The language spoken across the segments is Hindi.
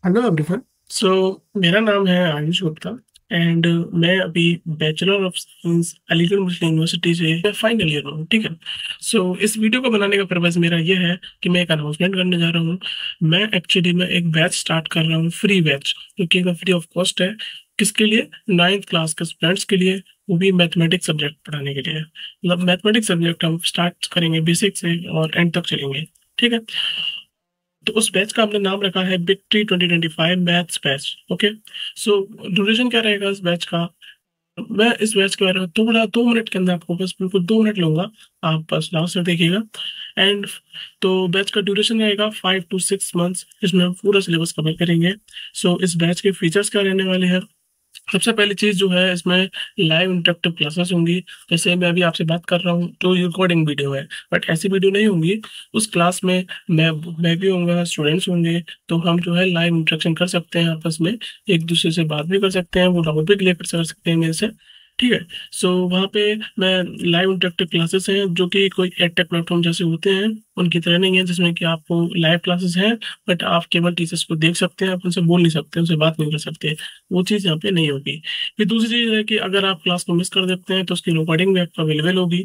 Hello everyone. सो मेरा नाम है आयुष गुप्ता एंड मैं अभी bachelor of science Aligarh Muslim university से फाइनल ईयर में हूँ। ठीक है। इस वीडियो को बनाने का पर्पज मेरा ये है कि मैं एक अनाउंसमेंट करने जा रहा हूँ। मैं एक्चुअली में एक बैच स्टार्ट कर रहा हूँ, फ्री बैच, जो कि फ्री ऑफ कॉस्ट है। किसके लिए? 9th क्लास के स्टूडेंट्स के लिए, वो भी मैथमेटिक्स सब्जेक्ट पढ़ाने के लिए। मतलब मैथमेटिक्स सब्जेक्ट हम स्टार्ट करेंगे बेसिक से और एंड तक चलेंगे। ठीक है। तो उस बैच का हमने नाम रखा है विक्ट्री 2025 मैथ्स बैच। ओके। सो ड्यूरेशन क्या रहेगा इस बैच का? मैं इस बैच के बारे में थोड़ा 2 मिनट के अंदर आपको बस बिल्कुल 2 मिनट लूंगा। आप बस लास्ट तक देखिएगा। एंड तो बैच का ड्यूरेशन रहेगा 5 to 6 मंथ्स, इसमें हम पूरा सिलेबस कवर करेंगे। इस बैच के फीचर्स क्या रहने वाले हैं? सबसे पहली चीज जो है, इसमें लाइव इंटरेक्टिव क्लासेस होंगी। जैसे मैं अभी आपसे बात कर रहा हूँ तो रिकॉर्डिंग वीडियो है, बट ऐसी वीडियो नहीं होंगी। उस क्लास में मैं भी होऊंगा, स्टूडेंट्स होंगे। तो हम जो है लाइव इंटरेक्शन कर सकते हैं आपस में, एक दूसरे से बात भी कर सकते हैं, वो डाउट भी क्लियर कर सकते हैं मेरे से। ठीक है। वहाँ पे मैं लाइव इंटरेक्टिव क्लासेस हैं जो कि कोई एडटेक प्लेटफॉर्म जैसे होते हैं, उनकी तरह नहीं है जिसमें कि आपको लाइव क्लासेस हैं बट आप केवल टीचर्स को देख सकते हैं, आप उनसे बोल नहीं सकते, उनसे बात नहीं कर सकते। वो चीज़ यहाँ पे नहीं होगी। फिर दूसरी चीज़ है कि अगर आप क्लास को मिस कर देते हैं तो उसकी रिकॉर्डिंग भी आपको अवेलेबल होगी।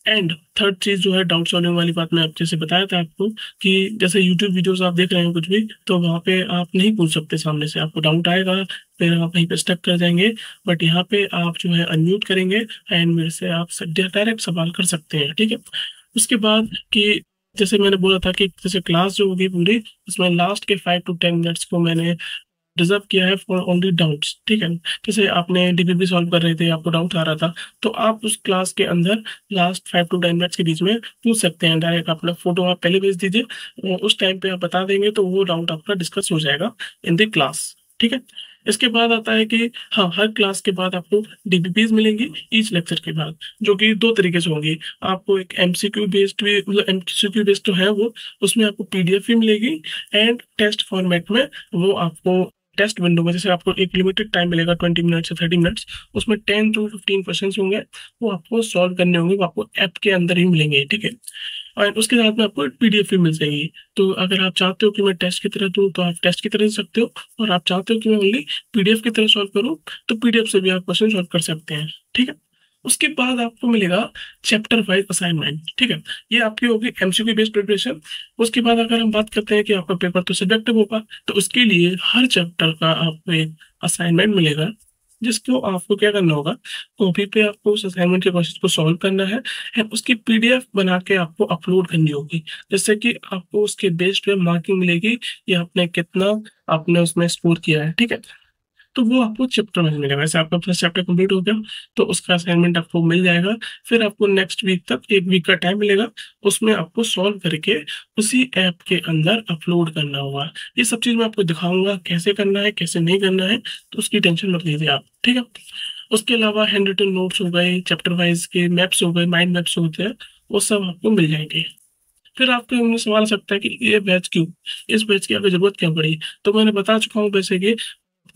एंड थर्ड चीज जो है, डाउट सॉल्विंग वाली बात मैं आप जैसे बताया था आपको, कि जैसे यूट्यूब वीडियोस आप देख रहे हैं कुछ भी, तो वहाँ पे आप नहीं पूछ सकते सामने से, आपको डाउट आएगा, फिर आप वहीं पे स्टक कर जाएंगे। बट यहाँ पे आप जो है अनम्यूट करेंगे एंड मेरे से आप डायरेक्ट सवाल कर सकते हैं। ठीक है। उसके बाद कि जैसे मैंने बोला था कि जैसे क्लास जो होगी पूरी, उसमें लास्ट के 5 to 10 मिनट्स को मैंने रिजर्व किया है फॉर ओनली डाउट्स। ठीक है। जैसे आपने डीबीबी सॉल्व कर रहे थे, आपको डाउट आ रहा था, तो आप उस क्लास के अंदर लास्ट 5 to 10 मिनट्स के बीच में पूछ सकते हैं। डायरेक्ट अपना फोटो आप पहले भेज दीजिए, उस टाइम पे आप बता देंगे तो वो डाउट आपका डिस्कस हो जाएगा इन द क्लास। ठीक है। इसके बाद आता है कि हाँ, हर क्लास के बाद आपको डीबीपीज मिलेंगी ईच लेक्चर के बाद, जो कि दो तरीके से होंगी। आपको एक एमसीक्यू बेस्ड भी, मतलब एमसीक्यू बेस्ड तो है वो, उसमें आपको पीडीएफ भी मिलेगी। एंड टेस्ट फॉर्मेट में वो आपको टेस्ट विंडो में, जैसे आपको एक लिमिटेड टाइम मिलेगा 20 मिनट्स या 30 मिनट्स, उसमें 10 to 15 क्वेश्चन होंगे, वो आपको सॉल्व करने होंगे, वो आपको ऐप के अंदर ही मिलेंगे। ठीक है। और उसके साथ में आपको पीडीएफ भी मिल जाएगी। तो अगर आप चाहते हो कि मैं टेस्ट की तरह दूं तो आप टेस्ट की तरह दे सकते हो, और आप चाहते हो कि मैं ओनली पीडीएफ की तरह सॉल्व करूं तो पीडीएफ से भी आप क्वेश्चन सॉल्व कर सकते हैं। ठीक है। उसके बाद आपको मिलेगा चैप्टर वाइज असाइनमेंट। ठीक है। ये आपकी होगी एमसीक्यू बेस्ड प्रिपरेशन। उसके बाद अगर हम बात करते हैं कि आपका पेपर तो सब्जेक्टिव होगा, तो उसके लिए हर चैप्टर का आपको एक असाइनमेंट मिलेगा, जिसको आपको क्या करना होगा, कॉपी पे आपको उस असाइनमेंट के क्वेश्चन को सॉल्व करना है एंड उसकी पीडीएफ बना के आपको अपलोड करनी होगी। जैसे कि आपको उसके बेस्ड पे मार्किंग मिलेगी, ये आपने कितना आपने उसमें स्कोर किया है। ठीक है। तो वो आपको चैप्टर में मिलेगा। वैसे आपका फर्स्ट चैप्टर कंप्लीट हो गया तो उसका असाइनमेंट आपको मिल जाएगा। फिर आपको नेक्स्ट वीक तक 1 वीक का टाइम मिलेगा, उसमें आपको सॉल्व करके उसी ऐप के अंदर अपलोड करना होगा। ये सब चीज़ मैं आपको दिखाऊंगा कैसे करना है कैसे नहीं करना है, तो उसकी टेंशन मत लीजिए आप। ठीक है। उसके अलावा हैंड रिटन नोट्स हो गए, चैप्टर वाइज के मैप्स हो गए, माइंड मैप्स होते हैं, वो सब आपको मिल जाएंगे। फिर आपके मन में सवाल आ सकता है कि ये बैच क्यों, इस बैच की आपको जरूरत क्या पड़ी? तो मैंने बता चुका हूँ वैसे कि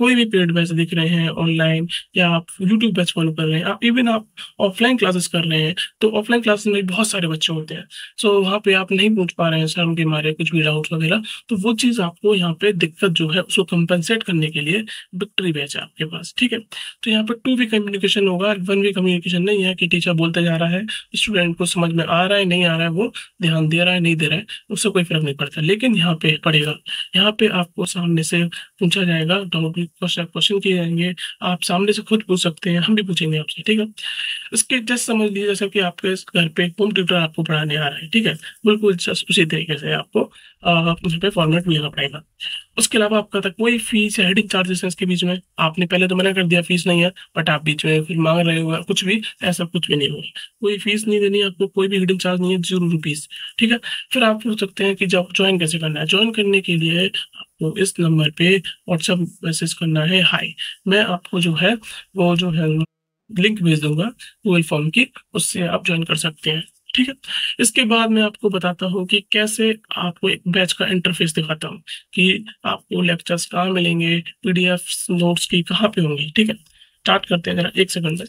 कोई भी पेड बैच दिख रहे हैं ऑनलाइन, या आप यूट्यूब बैच फॉलो कर रहे हैं, आप इवन आप ऑफलाइन क्लासेस कर रहे हैं, तो ऑफलाइन क्लासेस में बहुत सारे बच्चे होते हैं। वहाँ पे आप नहीं पूछ पा रहे हैं सर उनके मारे कुछ भी डाउट वगैरह, तो वो चीज़ आपको यहाँ पे दिक्कत जो है उसको कंपनसेट करने के लिए विक्ट्री बैच है आपके पास। ठीक है। तो यहाँ पर 2 वे कम्युनिकेशन होगा, 1 वे कम्युनिकेशन नहीं है कि टीचर बोलते जा रहा है, स्टूडेंट को समझ में आ रहा है नहीं आ रहा है, वो ध्यान दे रहा है नहीं दे रहा है, उससे कोई फर्क नहीं पड़ता। लेकिन यहाँ पे पड़ेगा, यहाँ पे आपको सामने से पूछा जाएगा, डाउट क्वेश्चन क्वेश्चन किए जाएंगे, आप सामने से खुद पूछ सकते हैं, हम भी पूछेंगे आपसे। ठीक है। इसके जस्ट समझ लीजिए जैसे कि आपके घर पे होम ट्यूटर आपको पढ़ाने आ रहा है। ठीक है। बिल्कुल जस्ट उसी तरीके से आपको उस पे फॉर्मेट मिलना पड़ेगा। उसके अलावा आपका था कोई फीस या हेडिंग चार्जेस है इसके बीच में, आपने पहले तो मना कर दिया फीस नहीं है, बट आप बीच में फिर मांग रहे हो कुछ भी, ऐसा कुछ भी नहीं होगा। कोई फीस नहीं देनी है आपको, कोई भी हिडन चार्ज नहीं है, 0 रुपीज। ठीक है। फिर आप पूछ सकते हैं कि जब ज्वाइन कैसे करना है। ज्वाइन करने के लिए आपको इस नंबर पे व्हाट्सएप मैसेज करना है, हाय। मैं आपको जो है वो जो है लिंक भेज दूंगा गूगल फॉर्म की, उससे आप ज्वाइन कर सकते हैं। ठीक है। इसके बाद मैं आपको बताता हूँ कि कैसे आपको एक बैच का इंटरफेस दिखाता हूँ, कि आपको लेक्चर्स कहाँ मिलेंगे, पीडीएफ नोट्स की कहाँ पे होंगी। ठीक है। स्टार्ट करते हैं जरा, 1 सेकंड में।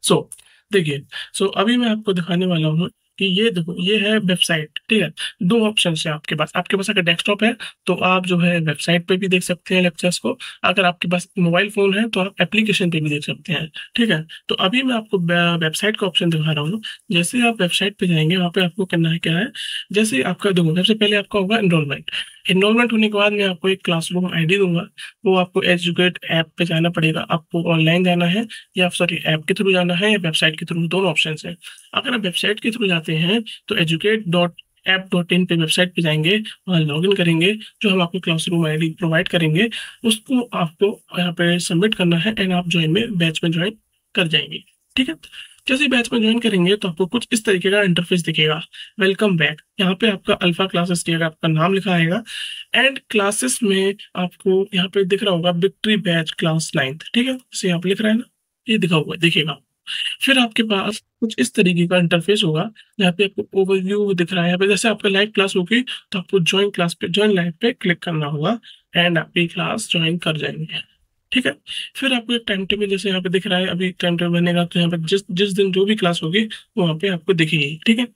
सो देखिए, सो अभी मैं आपको दिखाने वाला हूँ कि ये देखो, ये है वेबसाइट, ठीक है। दो ऑप्शन है आपके पास अगर डेस्कटॉप है तो आप जो है वेबसाइट पे भी देख सकते हैं लेक्चर्स को। अगर आपके पास मोबाइल फोन है तो आप एप्लीकेशन पे भी देख सकते हैं, ठीक है। तो अभी मैं आपको वेबसाइट का ऑप्शन दिखा रहा हूँ। जैसे आप वेबसाइट पे जाएंगे, वहाँ पे आपको करना है क्या है, जैसे आपका देखो, सबसे पहले आपका होगा एनरोलमेंट। एनरोलमेंट होने के बाद मैं आपको एक क्लासरूम आईडी दूंगा। वो आपको एजुकेट ऐप पे जाना पड़ेगा, आपको ऑनलाइन जाना है या सॉरी ऐप के थ्रू जाना है या वेबसाइट के थ्रू, दोनों ऑप्शन है। अगर आप वेबसाइट के थ्रू जाते हैं तो educate.app.in पे वेबसाइट पे जाएंगे, वहाँ लॉगिन करेंगे, जो हम आपको क्लासरूम आईडी प्रोवाइड करेंगे उसको आपको यहाँ पे सबमिट करना है एंड आप ज्वाइन में बैच में ज्वाइन कर जाएंगे, ठीक है। जैसे ही बैच में ज्वाइन करेंगे तो आपको कुछ इस तरीके का इंटरफेस दिखेगा, वेलकम बैक। यहाँ पे आपका अल्फा क्लासेस की आपका नाम लिखा आएगा एंड क्लासेस में आपको यहाँ पे दिख रहा होगा विक्ट्री बैच क्लास 9th, ठीक है। जैसे यहाँ पे लिख रहा है ना, ये दिखा हुआ है, देखिएगा। फिर आपके पास कुछ इस तरीके का इंटरफेस होगा, जहाँ पे आपको ओवरव्यू दिख रहा है। यहाँ पे जैसे आपका लाइव क्लास होगी तो आपको ज्वाइन लाइव पे क्लिक करना होगा एंड आपकी क्लास ज्वाइन कर जाएंगे, ठीक है। फिर आपको एक टाइम टेबल जैसे यहाँ पे दिख रहा है, अभी टाइम टेबल बनेगा तो यहाँ पे जिस जिस दिन जो भी क्लास होगी वहाँ पे आपको दिखेगी, ठीक है।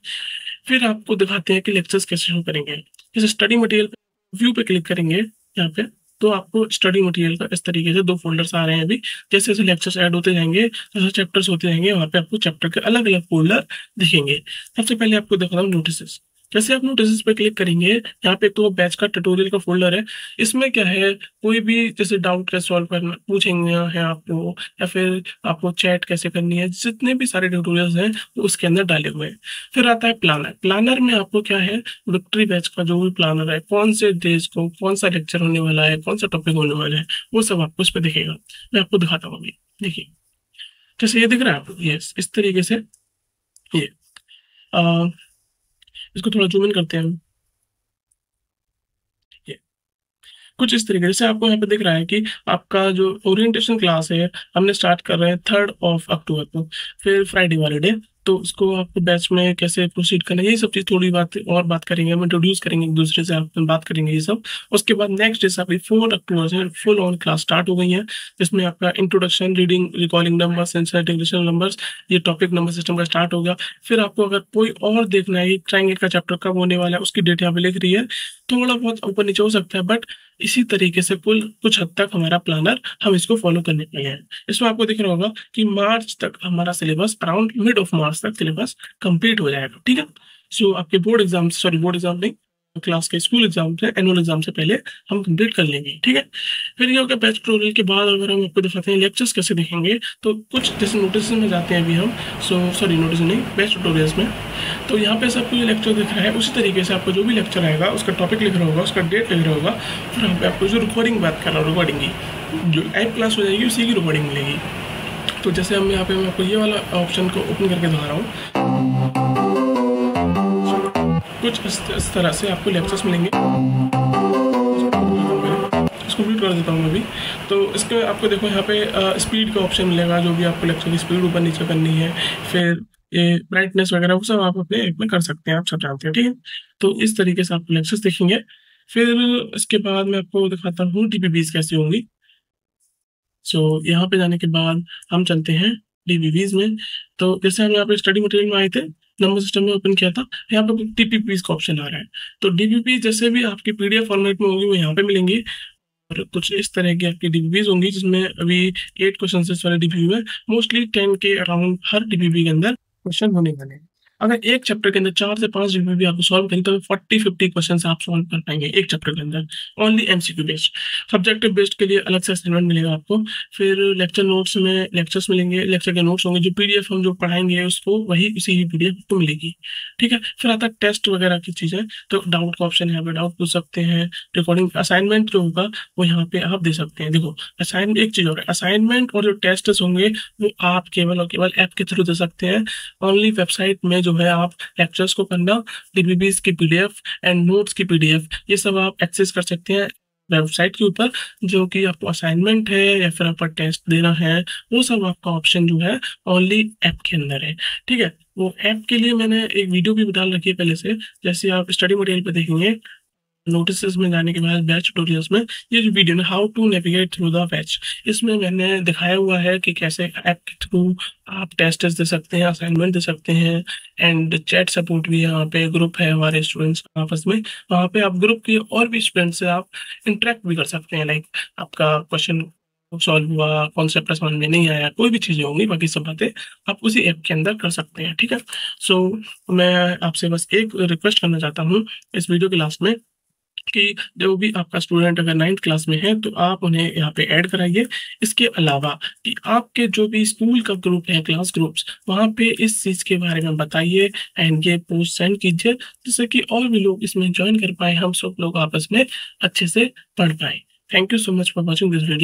फिर आपको दिखाते हैं कि लेक्चर्स कैसे शुरू करेंगे। जैसे स्टडी मटेरियल व्यू पे क्लिक करेंगे यहाँ पे, तो आपको स्टडी मटेरियल का इस तरीके से दो फोल्डर्स आ रहे हैं। अभी जैसे जैसे लेक्चर्स ऐड होते जाएंगे, जैसे चैप्टर्स होते जाएंगे, वहाँ पे आपको चैप्टर के अलग अलग फोल्डर दिखेंगे। सबसे पहले आपको दिखा रहा हूँ नोटिस। जैसे आप नोटिस पे क्लिक करेंगे, यहाँ पे तो बैच का ट्यूटोरियल का फोल्डर है। इसमें क्या है, कोई भी जैसे डाउट कैसे सॉल्व करना पूछेंगे है आपको, या फिर आपको चैट कैसे करनी है, जितने भी सारे ट्यूटोरियल्स हैं वो उसके अंदर डाले हुए हैं। फिर आता है प्लानर। प्लानर में आपको क्या है, विक्ट्री बैच का जो भी प्लानर है, कौन से डेज को कौन सा लेक्चर होने वाला है, कौन सा टॉपिक होने वाला है, वो सब आपको इस पे दिखेगा। मैं आपको दिखाता हूँ अभी, देखिए। जैसे ये दिख रहा है आपको, ये इस तरीके से, ये आ, इसको थोड़ा जूम इन करते हैं हम। ये कुछ इस तरीके से आपको यहाँ पे दिख रहा है कि आपका जो ओरिएंटेशन क्लास है हमने स्टार्ट कर रहे हैं 3 अक्टूबर को, फिर फ्राइडे वाले डे। तो उसको आपको बैच में कैसे प्रोसीड करना है, यही सब चीज थोड़ी बात करेंगे, हम इंट्रोड्यूस करेंगे एक दूसरे से, आप बात करेंगे ये सब। उसके बाद नेक्स्ट डे से आपकी 4 अक्टूबर से फुल ऑन क्लास स्टार्ट हो गई है, जिसमें आपका introduction, reading, recording numbers, inserting numbers, ये टॉपिक नंबर सिस्टम का स्टार्ट हो गया। फिर आपको अगर कोई और देखना है, ट्रायंगल का चैप्टर कब होने वाला है, उसकी डेट यहाँ पे लिख रही है। थोड़ा बहुत ऊपर नीचे हो सकता है, बट इसी तरीके से कुल कुछ हद तक हमारा प्लानर हम इसको फॉलो करने के लिए है। इसमें आपको दिख रहा होगा कि मार्च तक हमारा syllabus, around mid of March तक सिलेबस कंप्लीट हो जाएगा, ठीक है। सो आपके बोर्ड एग्जाम नहीं, क्लास के स्कूल एग्जाम से, एनुअल एग्जाम से पहले हम कंप्लीट कर लेंगे, ठीक है। फिर ये होगा बैच ट्यूटोरियल के बाद अगर हम आपको दिखाते हैं लेक्चर्स कैसे देखेंगे, तो कुछ जैसे नोटिस में जाते हैं अभी हम, नोटिस नहीं, बैच ट्यूटोरियल्स में। तो यहाँ पे सबको ये लेक्चर दिख रहा है, उसी तरीके से आपको जो भी लेक्चर आएगा उसका टॉपिक लिख रहा होगा, उसका डेट लिख रहा होगा। फिर यहाँ पे आपको जो रिकॉर्डिंग बात कर रहा हूँ, रिकॉर्डिंग की जो ऐप क्लास हो जाएगी उसी की रिकॉर्डिंग मिलेगी। तो जैसे हम यहाँ पे मैं आपको ये वाला ऑप्शन को ओपन करके दिखा रहा हूँ, कुछ इस तरह से आपको लेक्चर्स मिलेंगे। इसको म्यूट कर देता हूँ अभी। तो इसके आपको देखो यहाँ पे स्पीड का ऑप्शन मिलेगा, जो भी आपको लेक्चर की स्पीड ऊपर नीचे करनी है। फिर ये ब्राइटनेस वगैरह वो सब आप अपने ऐप में कर सकते हैं, आप सब जानते हैं, ठीक है। तो इस तरीके से आपको लेक्चर्स देखेंगे। फिर इसके बाद मैं आपको दिखाता हूँ डीपीबीज कैसी होंगी। यहाँ पे जाने के बाद हम चलते हैं डीबीबीज में। तो जैसे हम यहाँ पे स्टडी मटेरियल में आए थे, नंबर सिस्टम में ओपन किया था, यहाँ पे टीपीपीज का ऑप्शन आ रहा है। तो डीबीपी जैसे भी आपकी पीडीएफ फॉर्मेट में होगी वो यहाँ पे मिलेंगी, और कुछ इस तरह की आपकी डीबीबीज होंगी, जिसमें अभी 8 क्वेश्चन वाले डीबीबी में मोस्टली 10 के अराउंड हर डीबीबी के अंदर क्वेश्चन होने वाले हैं। अगर एक चैप्टर के अंदर 4 से 5 डीबीबी आपको सॉल्व करें तो 40-50 क्वेश्चन आप सॉल्व कर पाएंगे एक चैप्टर के अंदर, only MCQ based. Subjective based के लिए अलग से असाइनमेंट मिलेगा आपको। फिर लेक्चर नोट्स में लेक्चर्स मिलेंगे, लेक्चर के नोट्स होंगे, जो पीडीएफ हम जो पढ़ाएंगे उसको वही उसी ही पीडीएफ को मिलेगी, ठीक है। फिर आता है टेस्ट वगैरह की चीजें, तो डाउट का ऑप्शन है, यहाँ पे डाउट पूछ सकते हैं। रिकॉर्डिंग असाइनमेंट जो होगा वो यहाँ पे आप दे सकते हैं। देखो असाइनमेंट एक चीज और, असाइनमेंट और जो टेस्ट होंगे वो आप केवल और केवल ऐप के थ्रू दे सकते हैं। ओनली वेबसाइट में जो है आप लेक्चर्स को करना, डीबीबीज की पीडीएफ एंड नोट्स की पीडीएफ, ये सब आप एक्सेस कर सकते हैं वेबसाइट के ऊपर। जो कि आपको असाइनमेंट है या फिर आपका टेस्ट देना है, वो सब आपका ऑप्शन जो है ओनली ऐप के अंदर है, ठीक है। वो ऐप के लिए मैंने एक वीडियो भी डाल रखी है पहले से, जैसे आप स्टडी मटेरियल पे देखेंगे नोटिस में जाने के बाद बैच ट्यूटोरियल्स में ये जो वीडियो है how to navigate through the batch, इसमें मैंने दिखाया हुआ है कि कैसे ऐप के थ्रू आप टेस्ट दे सकते हैं, असाइनमेंट दे सकते हैं, एंड चैट सपोर्ट भी है। वहाँ पे ग्रुप है हमारे स्टूडेंट्स आपस में, वहाँ पे आप ग्रुप के और भी स्टूडेंट्स से आप इंटरेक्ट भी कर सकते हैं। लाइक आपका क्वेश्चन सॉल्व हुआ, कॉन्सेप्ट समझ में नहीं आया, कोई भी चीज़ें होंगी, बाकी सब बातें आप उसी ऐप के अंदर कर सकते हैं। ठीक है। सो मैं आपसे बस एक रिक्वेस्ट करना चाहता हूँ इस वीडियो के लास्ट में कि जो भी आपका स्टूडेंट अगर 9th क्लास में है तो आप उन्हें यहाँ पे ऐड कराइए। इसके अलावा कि आपके जो भी स्कूल का ग्रुप है, क्लास ग्रुप्स, वहाँ पे इस चीज़ के बारे में बताइए एंड ये पोस्ट सेंड कीजिए, जिससे कि और भी लोग इसमें ज्वाइन कर पाए, हम सब लोग आपस में अच्छे से पढ़ पाए। Thank you so much for watching this video.